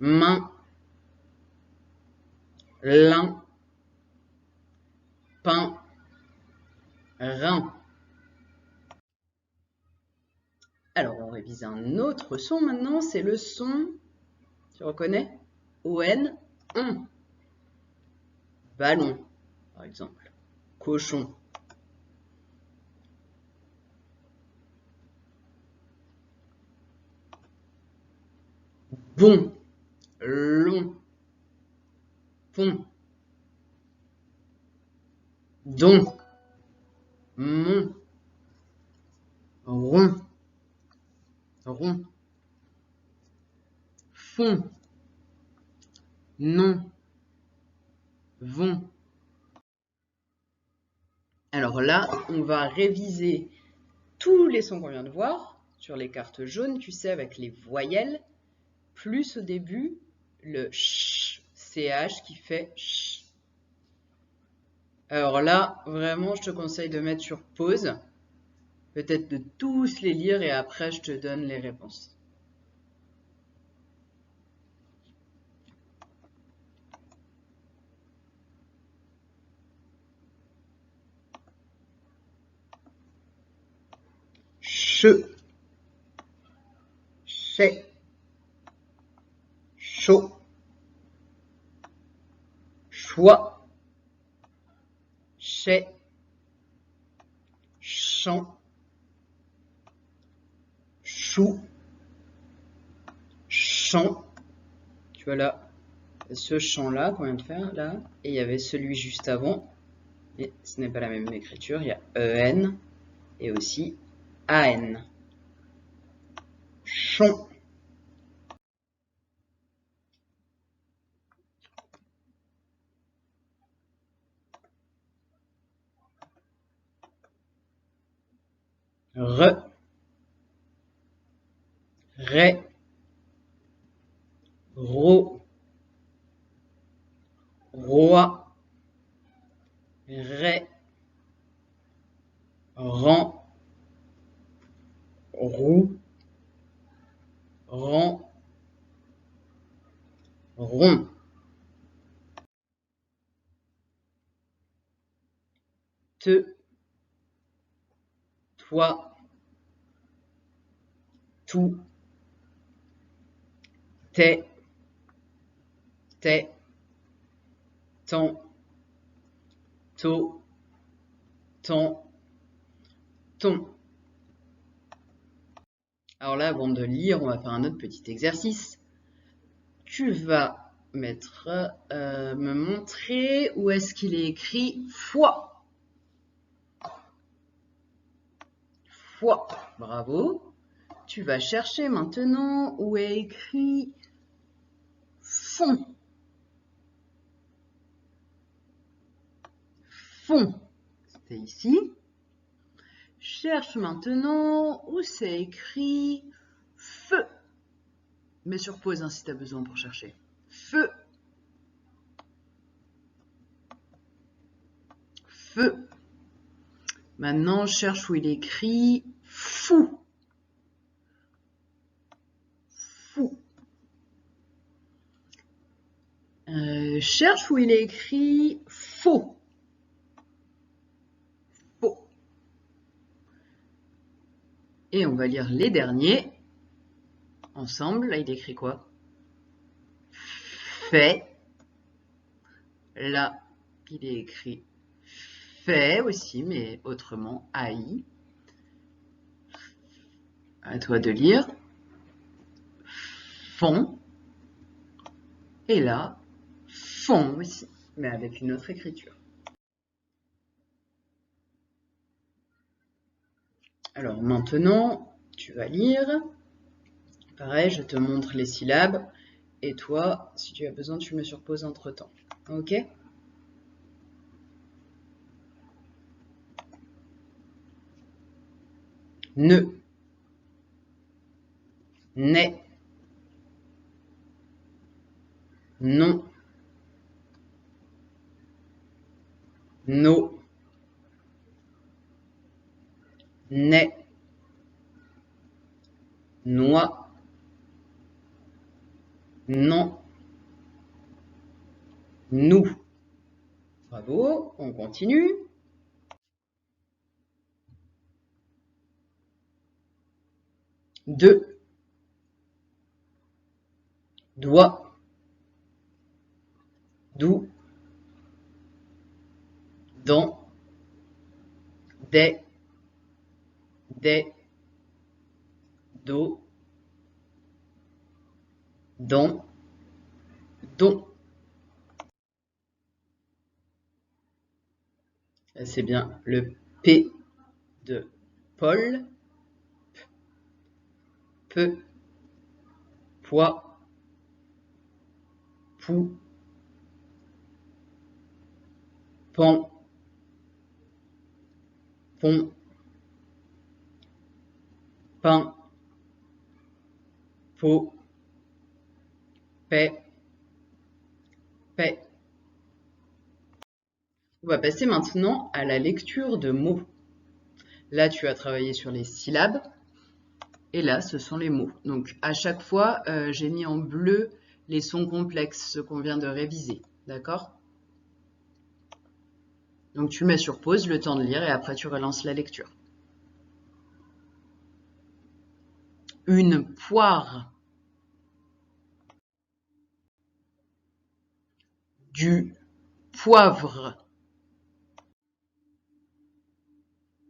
main, lin, pain, rein. Alors, on révise un autre son maintenant, c'est le son, tu reconnais? O-N, on. Ballon, par exemple. Cochon. Bon, long, pont. Don, mon, rond, rond. Fond, non, vont. Alors là, on va réviser tous les sons qu'on vient de voir sur les cartes jaunes, tu sais, avec les voyelles, plus au début le ch, ch qui fait ch. Alors là, vraiment, je te conseille de mettre sur pause, peut-être de tous les lire et après je te donne les réponses. Che, chais, chaud, choix, chais, champ, chou, champ. Tu vois là, ce champ-là qu'on vient de faire, là, et il y avait celui juste avant, et ce n'est pas la même écriture, il y a EN et aussi AN. Chon. Re, ré, ro, roi, ré, ran, roux, rang, rond. Te, toi, tout, t'es, t'es, ton, to, ton, ton. Alors là, avant de lire, on va faire un autre petit exercice. Tu vas me montrer où est-ce qu'il est écrit foi. Foi, bravo. Tu vas chercher maintenant où est écrit fond. Fond, c'était ici. Cherche maintenant où c'est écrit feu. Mets sur pause hein, si tu as besoin pour chercher. Feu. Feu. Maintenant, cherche où il est écrit fou. Fou. Cherche où il est écrit faux. Faux. Et on va lire les derniers ensemble. Là, il écrit quoi? Fait. Là, il est écrit fait aussi, mais autrement, AI. À toi de lire. Fond. Et là, fond aussi, mais avec une autre écriture. Alors maintenant, tu vas lire. Pareil, je te montre les syllabes. Et toi, si tu as besoin, tu me surposes entre-temps. Ok? Ne, n'est, non, no, n'est, noix, Non. Nous. Bravo, on continue. De. Doigt. D'où. Dans. Des. Do. Don. Don. C'est bien le P de Paul. Peu. Poids. Pou. Pan. Pont. Pain. Pot. Paix. Paix. On va passer maintenant à la lecture de mots. Là, tu as travaillé sur les syllabes. Et là, ce sont les mots. Donc, à chaque fois, j'ai mis en bleu les sons complexes, ceux qu'on vient de réviser. D'accord? Donc, tu mets sur pause le temps de lire et après, tu relances la lecture. Une poire. Du poivre.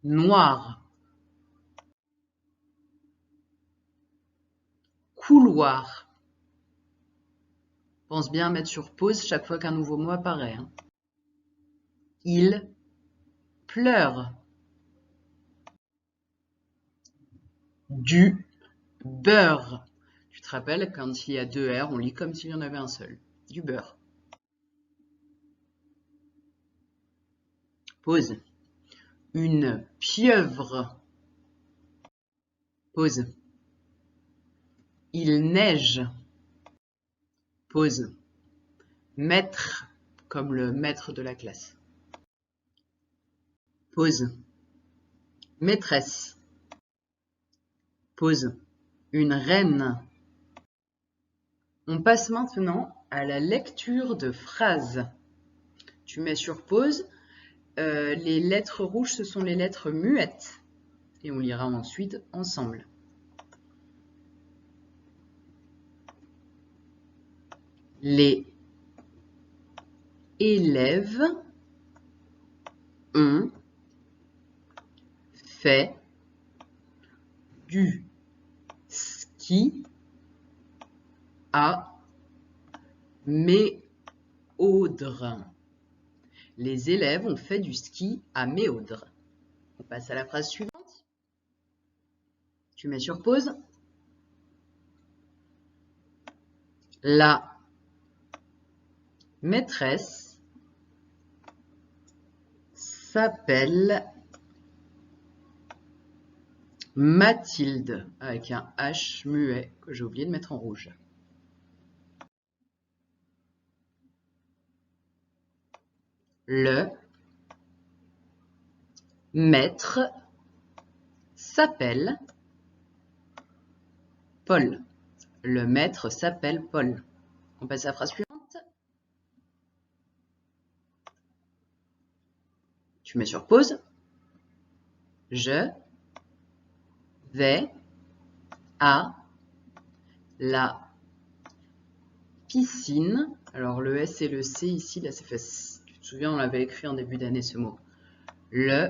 Noir. Couloir. Pense bien à mettre sur pause chaque fois qu'un nouveau mot apparaît. Hein. Il pleure. Du beurre. Tu te rappelles, quand il y a deux R, on lit comme s'il y en avait un seul. Du beurre. Pause. Une pieuvre. Pause. Il neige. Pause. Maître, comme le maître de la classe. Pause. Maîtresse. Pause. Une reine. On passe maintenant à la lecture de phrases. Tu mets sur pause. Les lettres rouges, ce sont les lettres muettes. Et on lira ensuite ensemble. Les élèves ont fait du ski à Méaudre. Les élèves ont fait du ski à Méaudre. On passe à la phrase suivante. Tu mets sur pause. La maîtresse s'appelle Mathilde, avec un H muet que j'ai oublié de mettre en rouge. Le maître s'appelle Paul. Le maître s'appelle Paul. On passe à la phrase suivante. Tu mets sur pause. Je vais à la piscine. Alors le S et le C ici, là c'est fait. Tu te souviens, on l'avait écrit en début d'année ce mot. Le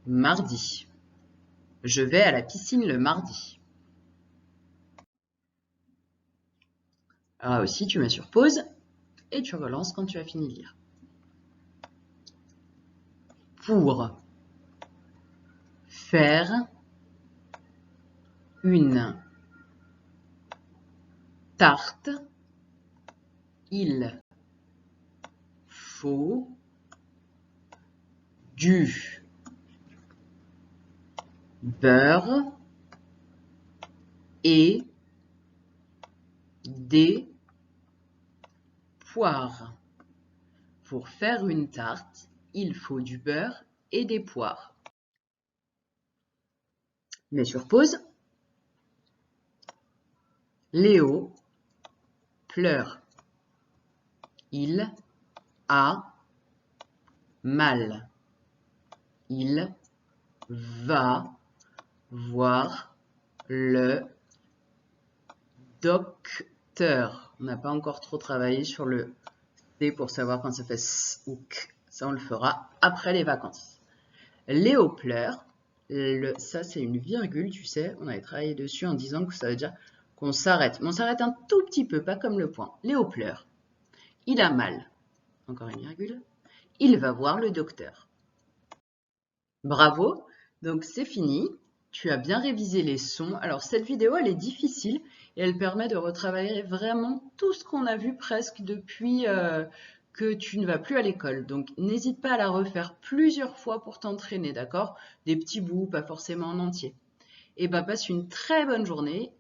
mardi. Je vais à la piscine le mardi. Alors aussi, tu mets sur pause et tu relances quand tu as fini de lire. Pour faire une tarte, il faut du beurre et des poires. Pour faire une tarte, il faut du beurre et des poires. Mets sur pause. Léo pleure. Il a mal. Il va voir le docteur. On n'a pas encore trop travaillé sur le C pour savoir quand ça fait S ou K. Ça, on le fera après les vacances. Léo pleure. Ça, c'est une virgule, tu sais. On avait travaillé dessus en disant que ça veut dire qu'on s'arrête. Mais on s'arrête un tout petit peu, pas comme le point. Léo pleure. Il a mal. Encore une virgule. Il va voir le docteur. Bravo. Donc, c'est fini. Tu as bien révisé les sons. Alors, cette vidéo, elle est difficile et elle permet de retravailler vraiment tout ce qu'on a vu presque depuis que tu ne vas plus à l'école. Donc, n'hésite pas à la refaire plusieurs fois pour t'entraîner, d'accord? Des petits bouts, pas forcément en entier. Et bah, passe une très bonne journée